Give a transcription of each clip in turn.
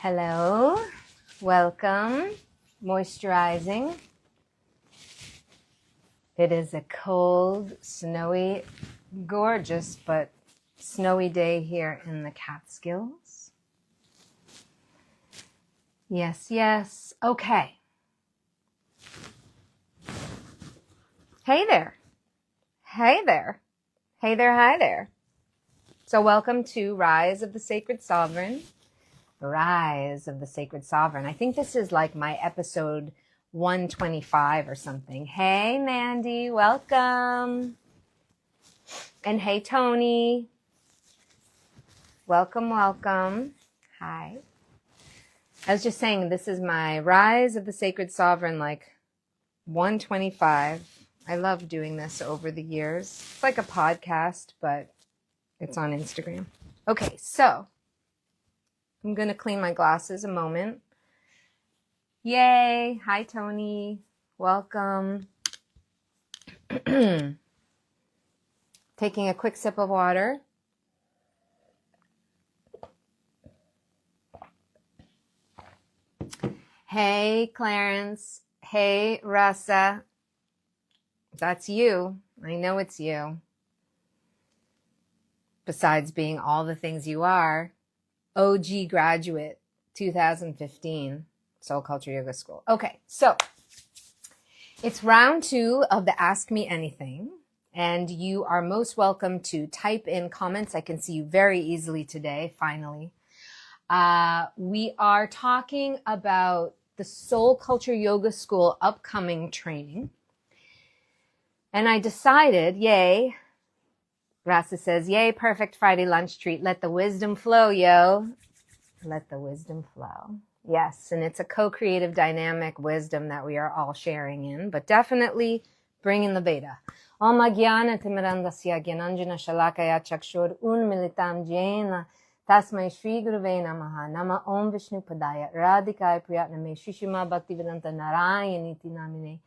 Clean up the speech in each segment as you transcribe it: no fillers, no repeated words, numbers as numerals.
Hello, welcome, moisturizing. It is a cold, snowy, gorgeous, but snowy day here in the Catskills. Yes, yes. Okay. Hey there. Hey there. Hey there, hi there. So welcome to Rise of the Sacred Sovereign. Rise of the Sacred Sovereign. I think this is like my episode 125 or something. Hey, Mandy, welcome. And hey, Tony. Welcome, welcome. Hi. I was just saying, this is my Rise of the Sacred Sovereign, like 125. I love doing this over the years. It's like a podcast, but it's on Instagram. Okay, so I'm going to clean my glasses a moment. Yay. Hi, Tony. Welcome. Taking a quick sip of water. Hey, Clarence. Hey, Rasa. That's you. I know it's you. Besides being all the things you are. OG graduate, 2015, Soul Culture Yoga School. Okay, so it's round 2 of the Ask Me Anything, and you are most welcome to type in comments. I can see you very easily today, finally. We are talking about the Soul Culture Yoga School upcoming training, and I decided, yay, Rasa says, yay, perfect Friday lunch treat. Let the wisdom flow, yo. Let the wisdom flow. Yes, and it's a co-creative dynamic wisdom that we are all sharing in, but definitely bring in the beta. Om Jnana Timirandasya Gyananjana Shalakaya Chakshur Unmilitam Jena Tasmai Shri Gurave Namaha Nama Om Vishnu Padaya Radhikaya Priyatname Shishima Bhaktivedanta Narayaniti Namine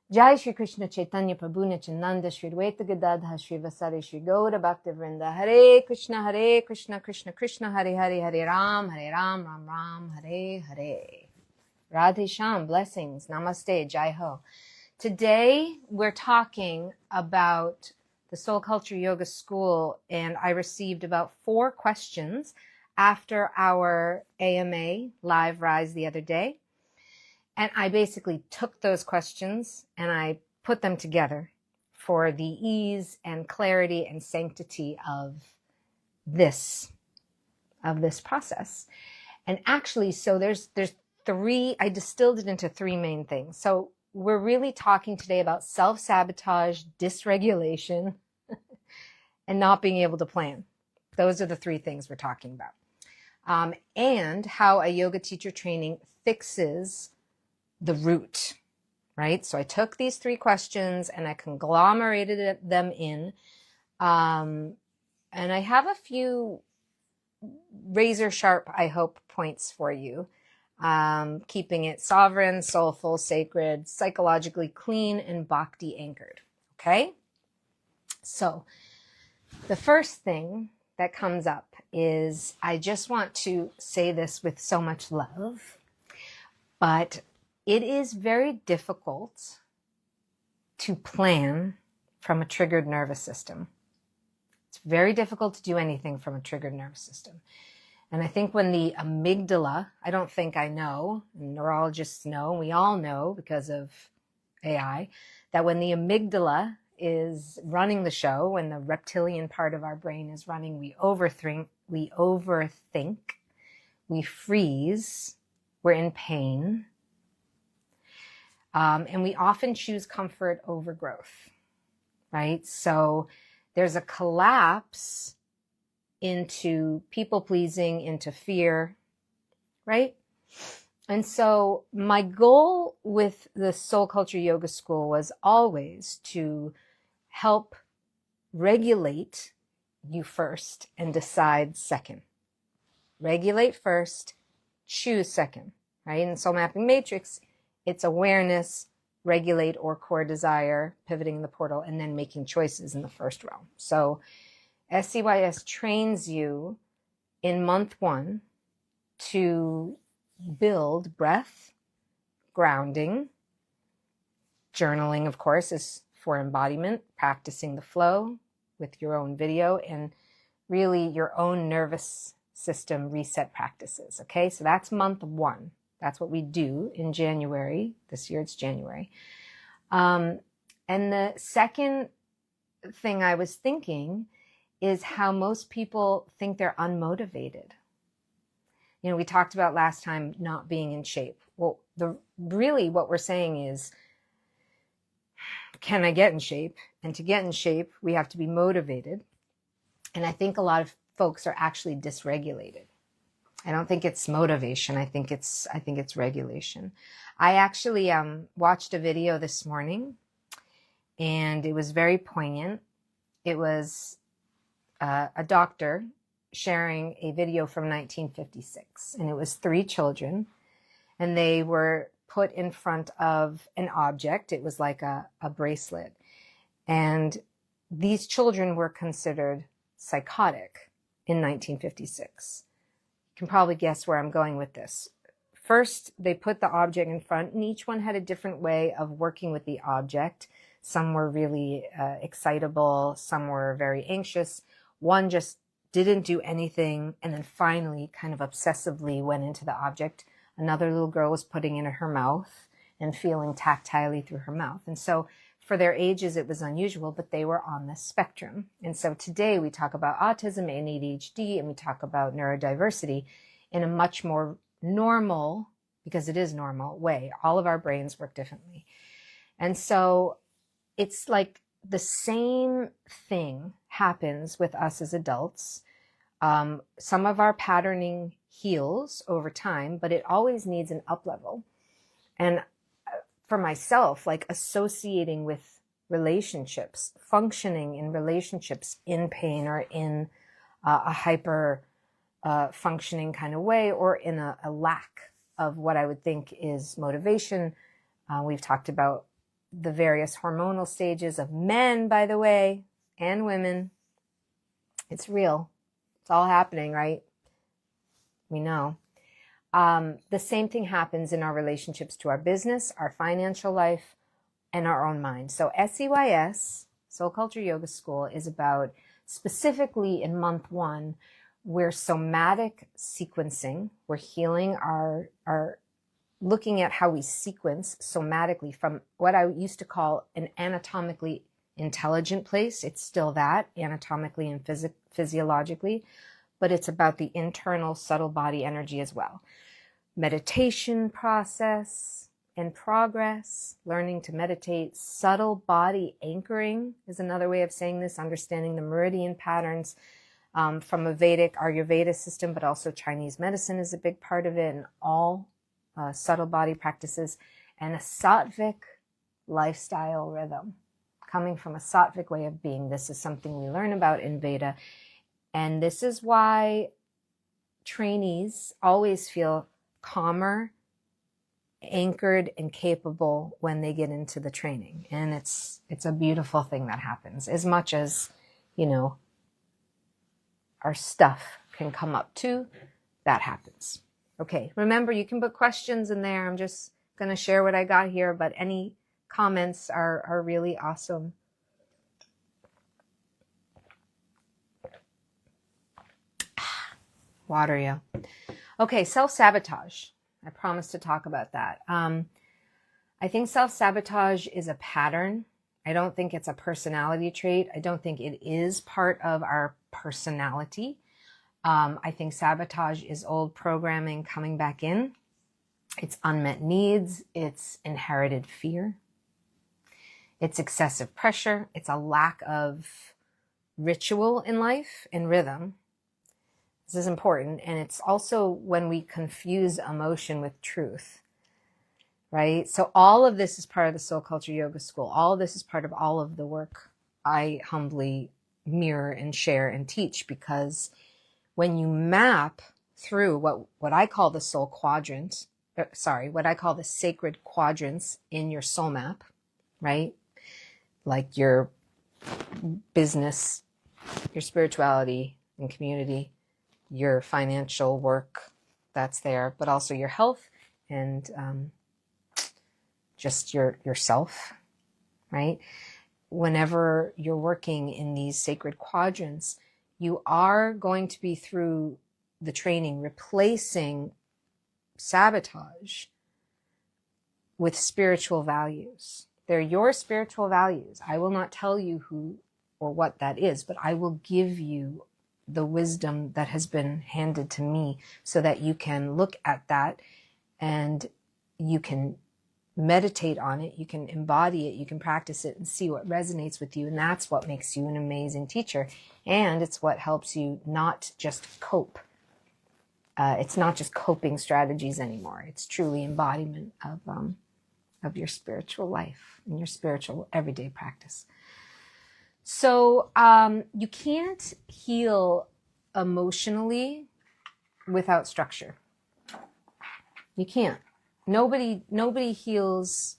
Jaishree Krishna Chaitanya Prabhu Nityananda Shri Dvaita Gadadha Shri Vasari Shri Gaura Bhakti Vrinda Hare Krishna Krishna Krishna Hare Hare Hare Ram Ram Ram Hare Hare. Radhe Sham, blessings, namaste, Jai Ho. Today we're talking about the Soul Culture Yoga School, and I received about 4 questions after our AMA live rise the other day. And I basically took those questions and I put them together for the ease and clarity and sanctity of this process. And actually, so there's 3, I distilled it into 3 main things. So we're really talking today about self-sabotage, dysregulation, and not being able to plan. Those are the 3 things we're talking about. And how a yoga teacher training fixes the root, right? So I took these 3 questions and I conglomerated them in. And I have a few razor sharp, I hope, points for you. Keeping it sovereign, soulful, sacred, psychologically clean, and Bhakti anchored. Okay? So the first thing that comes up is, I just want to say this with so much love, but it is very difficult to plan from a triggered nervous system. It's very difficult to do anything from a triggered nervous system. And I think when the amygdala, I don't think I know, and neurologists know, we all know because of AI, that when the amygdala is running the show, when the reptilian part of our brain is running, we overthink, we freeze, we're in pain. And we often choose comfort over growth, right? So there's a collapse into people-pleasing, into fear, right? And so my goal with the Soul Culture Yoga School was always to help regulate you first and decide second. Regulate first, choose second, right? In Soul Mapping Matrix, it's awareness, regulate or core desire, pivoting the portal, and then making choices in the first realm. So SCYS trains you in month 1 to build breath, grounding. Journaling, of course, is for embodiment, practicing the flow with your own video, and really your own nervous system reset practices. Okay, so that's month 1. That's what we do in January. This year it's January. And the second thing I was thinking is how most people think they're unmotivated. You know, we talked about last time not being in shape. Well, really what we're saying is, can I get in shape? And to get in shape, we have to be motivated. And I think a lot of folks are actually dysregulated. I don't think it's motivation. I think it's regulation. I actually watched a video this morning, and it was very poignant. It was a doctor sharing a video from 1956, and it was 3 children, and they were put in front of an object. It was like a bracelet, and these children were considered psychotic in 1956. You can probably guess where I'm going with this. First, they put the object in front, and each one had a different way of working with the object. Some were really excitable, some were very anxious. One just didn't do anything, and then finally kind of obsessively went into the object. Another little girl was putting it in her mouth and feeling tactilely through her mouth. And so for their ages, it was unusual, but they were on the spectrum. And so today we talk about autism and ADHD, and we talk about neurodiversity in a much more normal, because it is normal, way. All of our brains work differently. And so it's like the same thing happens with us as adults. Some of our patterning heals over time, but it always needs an up level. And for myself, like associating with relationships, functioning in relationships in pain or in a hyper functioning kind of way, or in a lack of what I would think is motivation. We've talked about the various hormonal stages of men, by the way, and women. It's real. It's all happening, right? We know. The same thing happens in our relationships to our business, our financial life, and our own mind. So SCYS, Soul Culture Yoga School, is about, specifically in month 1, we're somatic sequencing. We're healing our looking at how we sequence somatically from what I used to call an anatomically intelligent place. It's still that, anatomically and physiologically, but it's about the internal subtle body energy as well. Meditation process and progress, learning to meditate. Subtle body anchoring is another way of saying this, understanding the meridian patterns from a Vedic Ayurveda system, but also Chinese medicine is a big part of it, and all subtle body practices, and a sattvic lifestyle rhythm. Coming from a sattvic way of being, this is something we learn about in Veda. And this is why trainees always feel calmer, anchored, and capable when they get into the training. And it's a beautiful thing that happens. As much as, you know, our stuff can come up too, that happens. Okay, remember, you can put questions in there. I'm just going to share what I got here, but any comments are really awesome. Water, yeah. Okay, self-sabotage. I promised to talk about that. I think self-sabotage is a pattern. I don't think it's a personality trait. I don't think it is part of our personality. I think sabotage is old programming coming back in. It's unmet needs. It's inherited fear. It's excessive pressure. It's a lack of ritual in life and rhythm. This is important. And it's also when we confuse emotion with truth, right? So all of this is part of the Soul Culture Yoga School. All of this is part of all of the work I humbly mirror and share and teach, because when you map through what I call the soul quadrant, what I call the sacred quadrants in your soul map, right? Like your business, your spirituality and community, your financial work, that's there, but also your health and just yourself, right? Whenever you're working in these sacred quadrants, you are going to be, through the training, replacing sabotage with spiritual values. They're your spiritual values. I will not tell you who or what that is, but I will give you the wisdom that has been handed to me so that you can look at that and you can meditate on it, you can embody it, you can practice it and see what resonates with you. And that's what makes you an amazing teacher. And it's what helps you not just cope. It's not just coping strategies anymore. It's truly embodiment of your spiritual life and your spiritual everyday practice. So you can't heal emotionally without structure. You can't. Nobody heals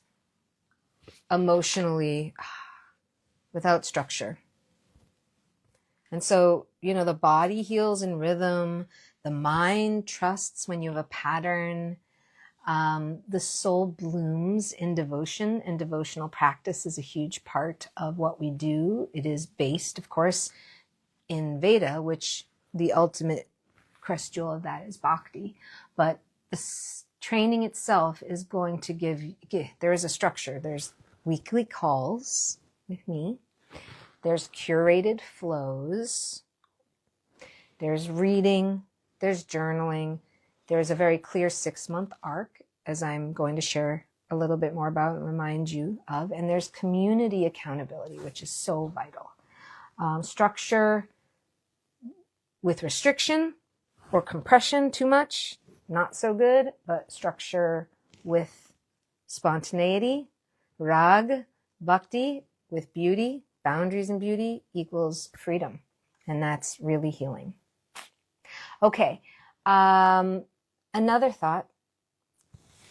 emotionally without structure. And so, the body heals in rhythm. The mind trusts when you have a pattern. The soul blooms in devotion, and devotional practice is a huge part of what we do. It is based, of course, in Veda, which the ultimate crest jewel of that is Bhakti. But the training itself is going to there is a structure. There's weekly calls with me. There's curated flows. There's reading. There's journaling. There's a very clear 6-month arc, as I'm going to share a little bit more about and remind you of. And there's community accountability, which is so vital. Structure with restriction or compression too much, not so good, but structure with spontaneity, rag, bhakti with beauty, boundaries and beauty equals freedom. And that's really healing. Okay. Another thought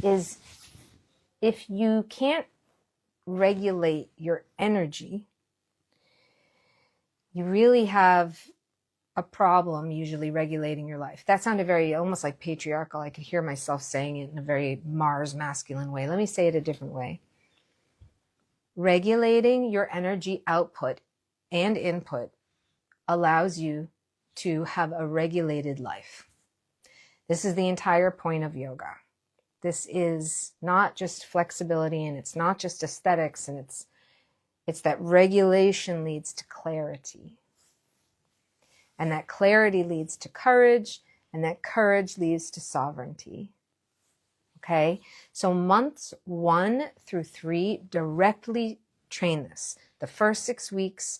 is, if you can't regulate your energy, you really have a problem usually regulating your life. That sounded very almost like patriarchal. I could hear myself saying it in a very Mars masculine way. Let me say it a different way. Regulating your energy output and input allows you to have a regulated life. This is the entire point of yoga. This is not just flexibility, and it's not just aesthetics, and it's that regulation leads to clarity. And that clarity leads to courage, and that courage leads to sovereignty. Okay? So months 1 through 3 directly train this. The first 6 weeks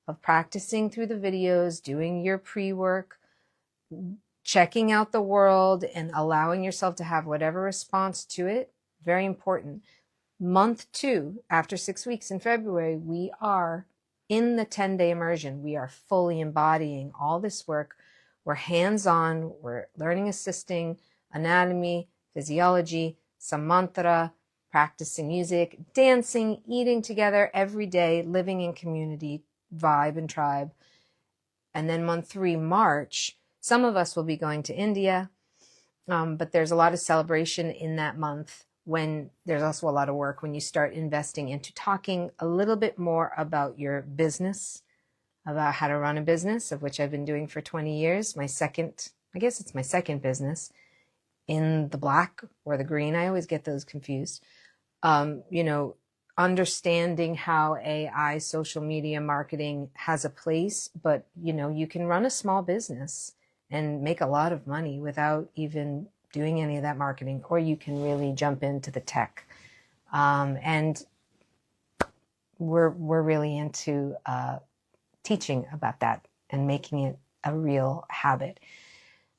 of practicing through the videos, doing your pre-work, checking out the world and allowing yourself to have whatever response to it. Very important. Month 2, after 6 weeks in February, we are in the 10-day immersion. We are fully embodying all this work. We're hands-on. We're learning, assisting, anatomy, physiology, some mantra, practicing music, dancing, eating together every day, living in community, vibe and tribe. And then month 3, March, some of us will be going to India, but there's a lot of celebration in that month, when there's also a lot of work when you start investing into talking a little bit more about your business, about how to run a business, of which I've been doing for 20 years. I guess it's my second business, in the black or the green. I always get those confused. Understanding how AI, social media marketing has a place, but you can run a small business and make a lot of money without even doing any of that marketing, or you can really jump into the tech. And we're really into teaching about that and making it a real habit.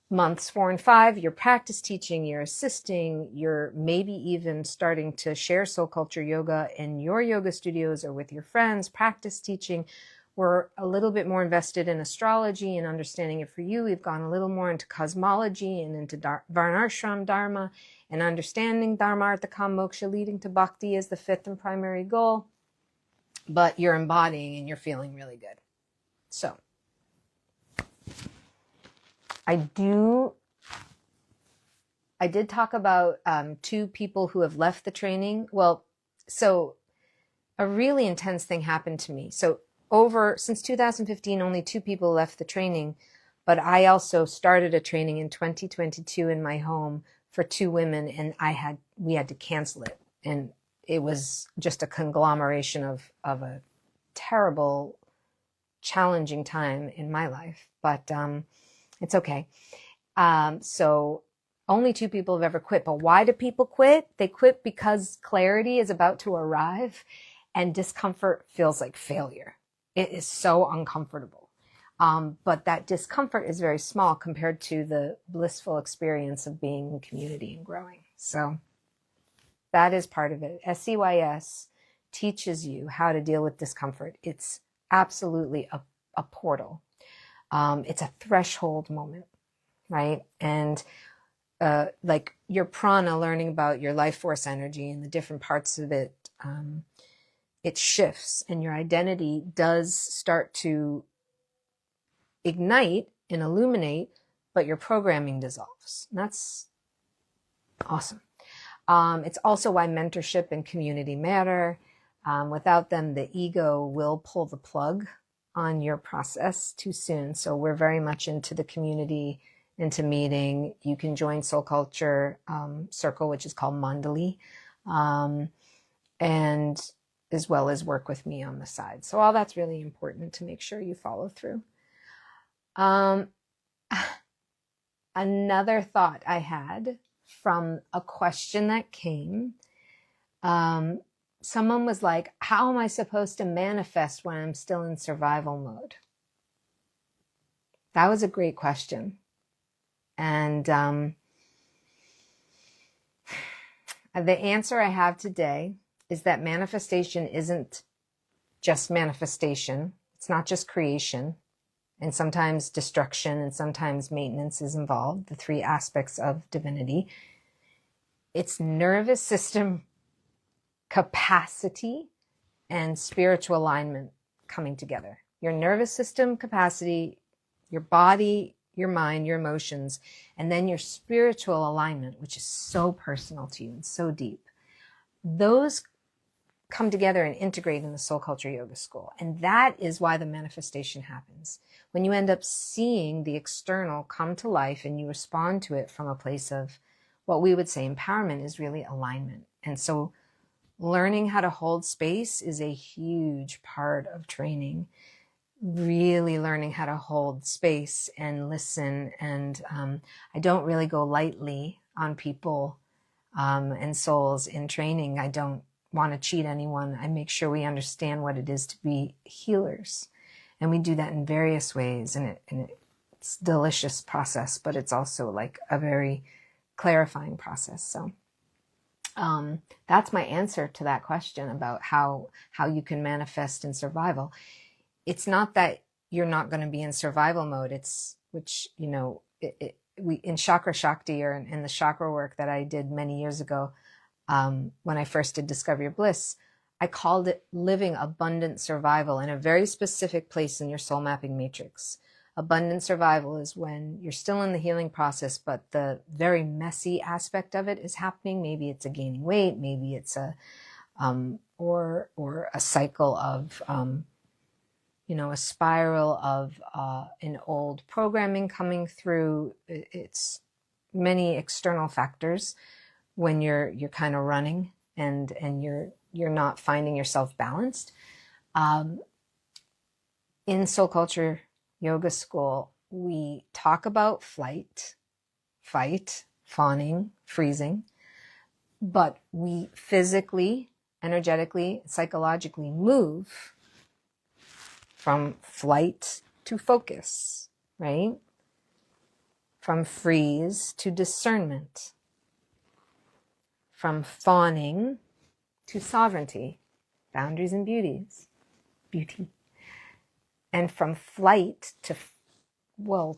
Months 4 and 5, you're practice teaching, you're assisting, you're maybe even starting to share soul culture yoga in your yoga studios or with your friends, practice teaching. We're a little bit more invested in astrology and understanding it for you. We've gone a little more into cosmology and into Varnashram Dharma, and understanding Dharma, Artha, Kama, Moksha, leading to Bhakti is the 5th and primary goal. But you're embodying and you're feeling really good. So I do I did talk about 2 people who have left the training. Well, so a really intense thing happened to me. So since 2015, only 2 people left the training, but I also started a training in 2022 in my home for 2 women, and we had to cancel it. And it was just a conglomeration of a terrible, challenging time in my life, but it's okay. So only 2 people have ever quit. But why do people quit? They quit because clarity is about to arrive and discomfort feels like failure. It is so uncomfortable. But that discomfort is very small compared to the blissful experience of being in community and growing. So that is part of it. SCYS teaches you how to deal with discomfort. It's absolutely a portal. It's a threshold moment, right? And like your prana, learning about your life force energy and the different parts of it, it shifts and your identity does start to ignite and illuminate, but your programming dissolves. And that's awesome. It's also why mentorship and community matter. Without them, the ego will pull the plug on your process too soon. So we're very much into the community, into meeting. You can join Soul Culture Circle, which is called Mandali, and as well as work with me on the side. So all that's really important to make sure you follow through. Another thought I had from a question that came, someone was like, how am I supposed to manifest when I'm still in survival mode? That was a great question. And the answer I have today is that manifestation isn't just manifestation. It's not just creation. And sometimes destruction and sometimes maintenance is involved, the 3 aspects of divinity. It's nervous system capacity and spiritual alignment coming together. Your nervous system capacity, your body, your mind, your emotions, and then your spiritual alignment, which is so personal to you and so deep. Those come together and integrate in the Soul Culture Yoga School. And that is why the manifestation happens. When you end up seeing the external come to life and you respond to it from a place of what we would say empowerment is really alignment. And so learning how to hold space is a huge part of training. Really learning how to hold space and listen. And I don't really go lightly on people and souls in training. I don't want to cheat anyone. I make sure we understand what it is to be healers. And we do that in various ways. And it's a delicious process, but it's also like a very clarifying process. So that's my answer to that question about how you can manifest in survival. It's not that you're not going to be in survival mode. It's, which, you know, we in Chakra Shakti, or in the chakra work that I did many years ago, when I first did Discover Your Bliss, I called it living abundant survival in a very specific place in your soul mapping matrix. Abundant survival is when you're still in the healing process, but the very messy aspect of it is happening. Maybe it's a gaining weight, maybe it's a or a cycle of a spiral of an old programming coming through. It's many external factors when you're kind of running and you're not finding yourself balanced. In Soul Culture Yoga School, we talk about flight, fight, fawning, freezing, but we physically, energetically, psychologically move from flight to focus, right? From freeze to discernment. From fawning to sovereignty, boundaries and beauty. And from flight to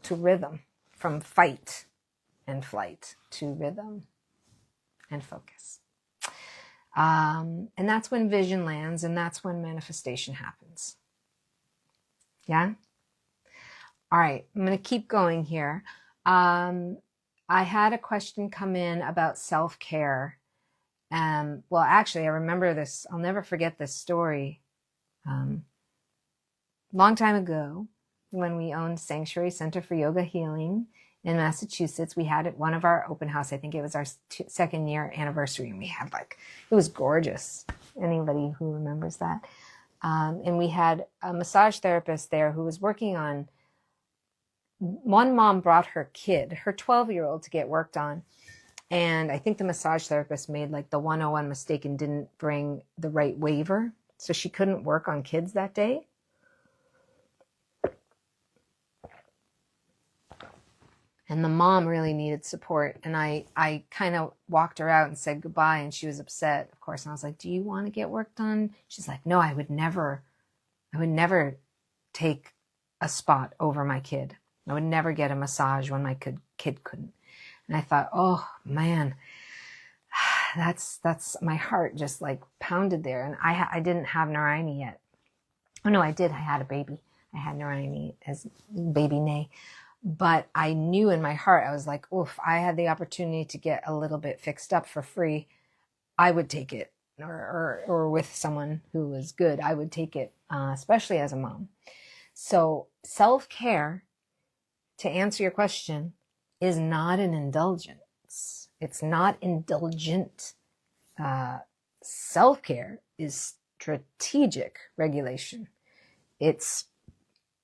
rhythm. From fight and flight to rhythm and focus. And that's when vision lands, and that's when manifestation happens. Yeah? All right, I'm going to keep going here. I had a question come in about self-care. Well, actually, I remember this. I'll never forget this story. Long time ago, when we owned Sanctuary Center for Yoga Healing in Massachusetts, we had at one of our open house. I think it was our second year anniversary, and we had it was gorgeous. Anybody who remembers that? And we had a massage therapist there who was working on. One mom brought her kid, her 12-year-old, to get worked on. And I think the massage therapist made the 101 mistake and didn't bring the right waiver. So she couldn't work on kids that day. And the mom really needed support. And I kind of walked her out and said goodbye. And she was upset, of course. And I was like, do you want to get work done? She's like, no, I would never take a spot over my kid. I would never get a massage when my kid couldn't. And I thought, oh man, that's my heart just pounded there. And I didn't have Narayani yet. Oh no, I did. I had a baby. I had Narayani as baby Nay. But I knew in my heart, I was like, oof, I had the opportunity to get a little bit fixed up for free. I would take it, or with someone who was good, I would take it, especially as a mom. So self-care, to answer your question, is not an indulgence. It's not indulgent. Self-care is strategic regulation. It's,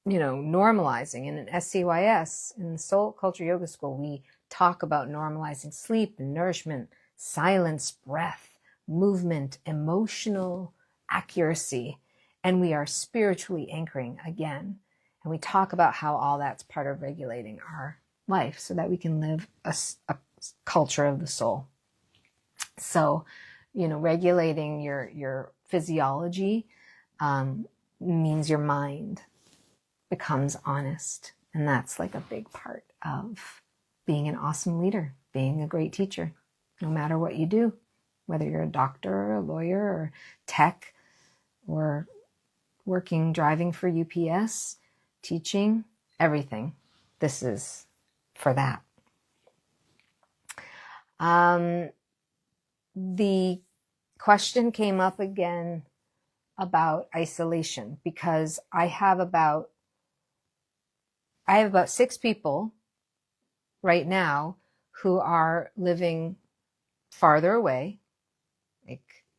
normalizing. And in SCYS, in the Soul Culture Yoga School, we talk about normalizing sleep and nourishment, silence, breath, movement, emotional accuracy. And we are spiritually anchoring again. And we talk about how all that's part of regulating our life so that we can live a culture of the soul. So, regulating your physiology means your mind becomes honest. And that's a big part of being an awesome leader, being a great teacher, no matter what you do, whether you're a doctor or a lawyer or tech or driving for UPS, teaching, everything. This is for that. The question came up again about isolation because I have about 6 people right now who are living farther away.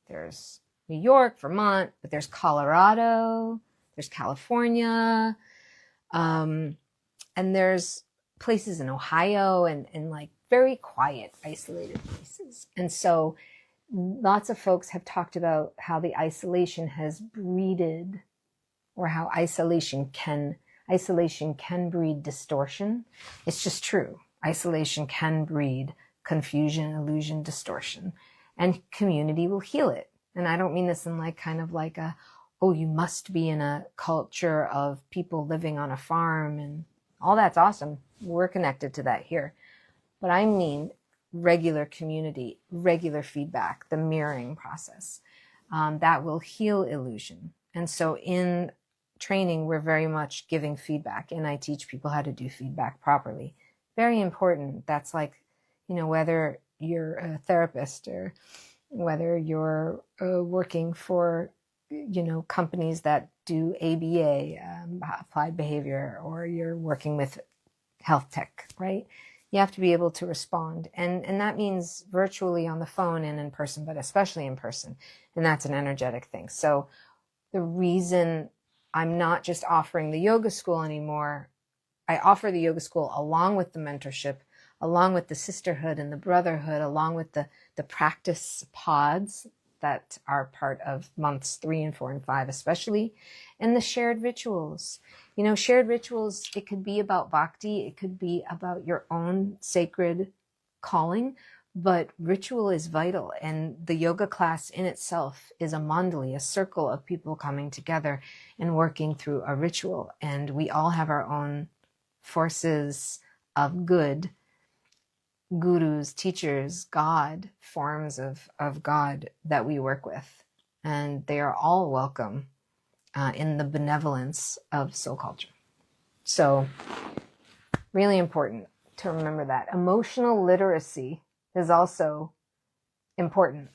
There's New York, Vermont, but there's Colorado, there's California, and there's places in Ohio and very quiet, isolated places. And so lots of folks have talked about how the isolation has breeded, or how isolation can breed distortion. It's just true. Isolation can breed confusion, illusion, distortion, and community will heal it. And I don't mean this in oh, you must be in a culture of people living on a farm and all that's awesome. We're connected to that here. But I mean regular community, regular feedback, the mirroring process that will heal illusion. And so in training, we're very much giving feedback, and I teach people how to do feedback properly. Very important. That's whether you're a therapist or whether you're working for, companies that do ABA, applied behavior, or you're working with health tech, right? You have to be able to respond. And that means virtually on the phone and in person, but especially in person. And that's an energetic thing. So the reason I'm not just offering the yoga school anymore, I offer the yoga school along with the mentorship, along with the sisterhood and the brotherhood, along with the practice pods that are part of months 3 and 4 and 5 especially, and the shared rituals. Shared rituals, it could be about bhakti, it could be about your own sacred calling, but ritual is vital. And the yoga class in itself is a mandali, a circle of people coming together and working through a ritual. And we all have our own forces of good, gurus, teachers, God, forms of God that we work with. And they are all welcome in the benevolence of soul culture. So really important to remember that. Emotional literacy is also important.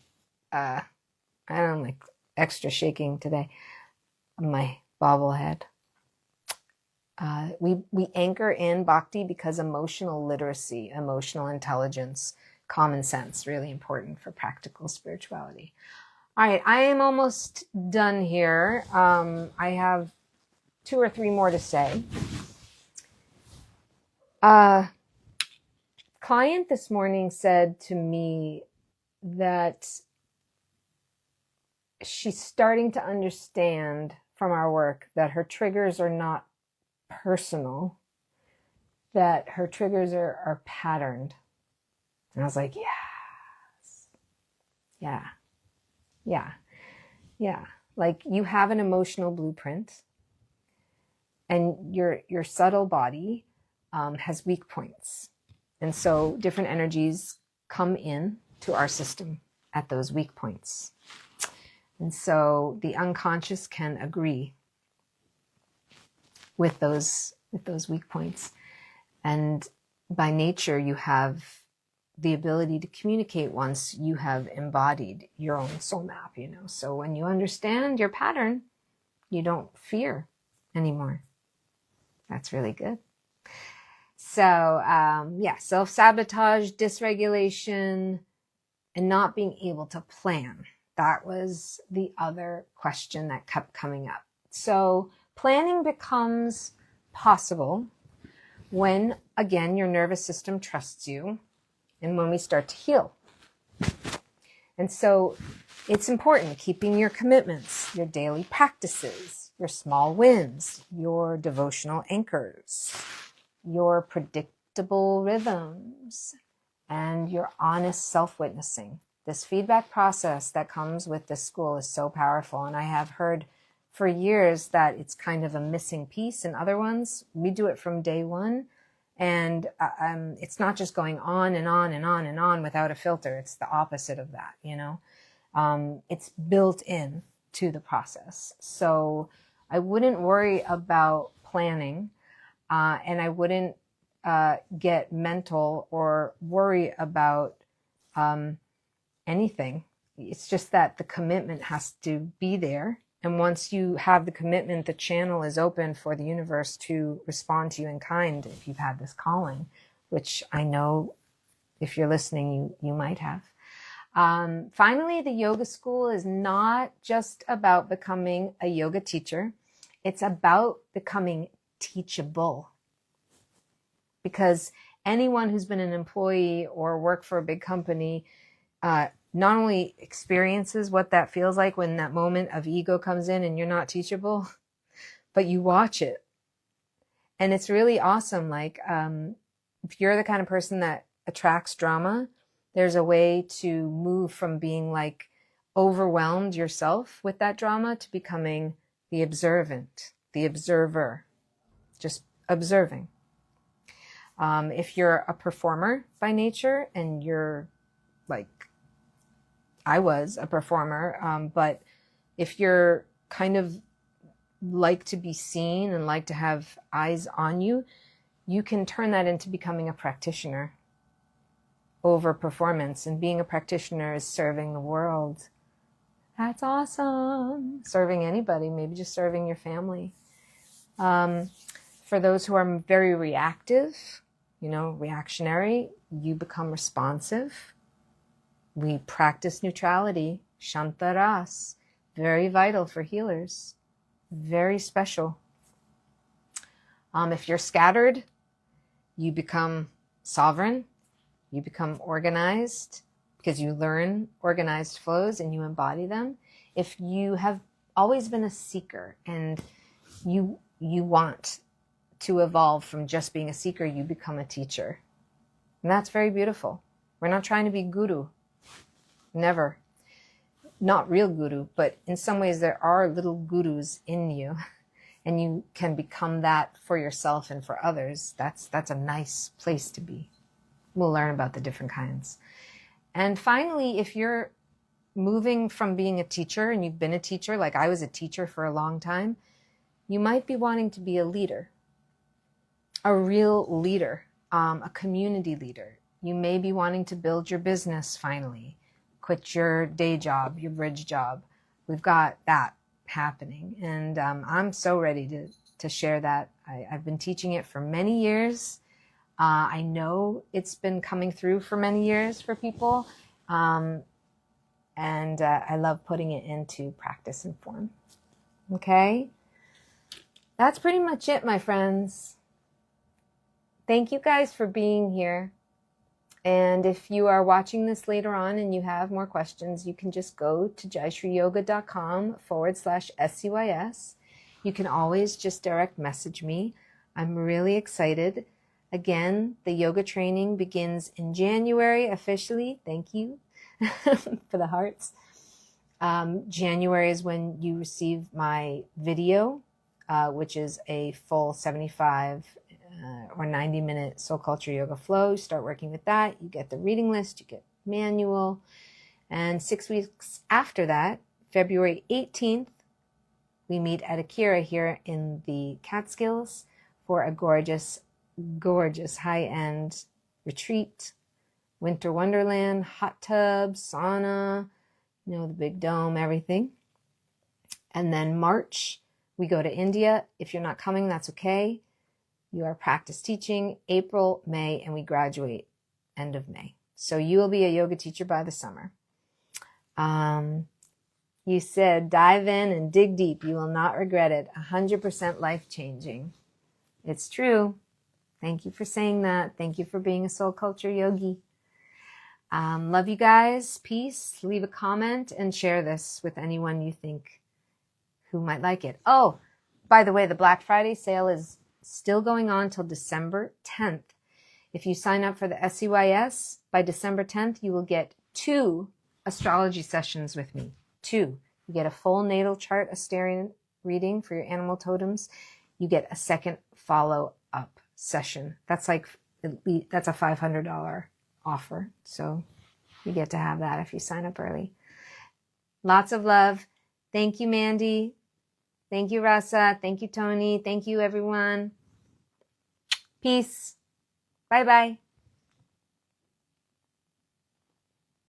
I don't know, like extra shaking today. My bobblehead. We anchor in Bhakti because emotional literacy, emotional intelligence, common sense, really important for practical spirituality. All right, I am almost done here. I have 2 or 3 more to say. Client this morning said to me that she's starting to understand from our work that her triggers are not personal, that her triggers are patterned. And I was like, yes. Yeah. Like you have an emotional blueprint, and your subtle body has weak points. And so different energies come in to our system at those weak points. And so the unconscious can agree with those weak points. And by nature, you have the ability to communicate once you have embodied your own soul map, you know. So when you understand your pattern, you don't fear anymore. That's really good. So, self-sabotage, dysregulation, and not being able to plan. That was the other question that kept coming up. So planning becomes possible when, again, your nervous system trusts you and when we start to heal. And so it's important keeping your commitments, your daily practices, your small wins, your devotional anchors, your predictable rhythms, and your honest self-witnessing. This feedback process that comes with this school is so powerful. And I have heard for years that it's kind of a missing piece in other ones. We do it from day one. And it's not just going on and on and on and on without a filter. It's the opposite of that, you know. It's built in to the process. So I wouldn't worry about planning, and I wouldn't get mental or worry about anything. It's just that the commitment has to be there. And once you have the commitment, the channel is open for the universe to respond to you in kind if you've had this calling, which I know if you're listening, you might have. Finally, the yoga school is not just about becoming a yoga teacher. It's about becoming teachable. Because anyone who's been an employee or worked for a big company not only experiences what that feels like when that moment of ego comes in and you're not teachable, but you watch it. And it's really awesome. Like, if you're the kind of person that attracts drama, there's a way to move from being like overwhelmed yourself with that drama to becoming the observant, the observer, just observing. If you're a performer by nature and you're like, I was a performer, but if you're kind of like to be seen and like to have eyes on you, you can turn that into becoming a practitioner over performance. And being a practitioner is serving the world. That's awesome. Serving anybody, maybe just serving your family. For those who are very reactive, reactionary, you become responsive. We practice neutrality, shantaras, very vital for healers, very special. If you're scattered, you become sovereign, you become organized because you learn organized flows and you embody them. If you have always been a seeker and you want to evolve from just being a seeker, you become a teacher. And that's very beautiful. We're not trying to be guru. Never. Not real guru, but in some ways there are little gurus in you, and you can become that for yourself and for others. That's a nice place to be. We'll learn about the different kinds. And finally, if you're moving from being a teacher and you've been a teacher, like I was a teacher for a long time, you might be wanting to be a leader, a real leader. a community leader. You may be wanting to build your business finally, quit your day job, your bridge job. We've got that happening. And I'm so ready to share that. I've been teaching it for many years. I know it's been coming through for many years for people. And I love putting it into practice and form. Okay? That's pretty much it, my friends. Thank you guys for being here. And if you are watching this later on and you have more questions, you can just go to jaishreeyoga.com/SCYS. You can always just direct message me. I'm really excited. Again, the yoga training begins in January officially. Thank you for the hearts. January is when you receive my video, which is a full 75 or 90-minute soul culture yoga flow. You start working with that. You get the reading list. You get manual. And 6 weeks after that, February 18th, we meet at Akira here in the Catskills for a gorgeous, gorgeous high-end retreat. Winter wonderland, hot tub, sauna, the big dome, everything. And then March, we go to India. If you're not coming, that's okay. You are practice teaching April, May, and we graduate end of May. So you will be a yoga teacher by the summer. You said dive in and dig deep. You will not regret it. 100% life-changing. It's true. Thank you for saying that. Thank you for being a soul culture yogi. Love you guys. Peace. Leave a comment and share this with anyone you think who might like it. Oh, by the way, the Black Friday sale is still going on till December 10th. If you sign up for the SCYS by December 10th, you will get 2 astrology sessions with me. 2. You get a full natal chart Asterian reading for your animal totems. You get a second follow-up session. That's a $500 offer. So you get to have that if you sign up early. Lots of love. Thank you, Mandy. Thank you, Rasa. Thank you, Tony. Thank you, everyone. Peace. Bye-bye.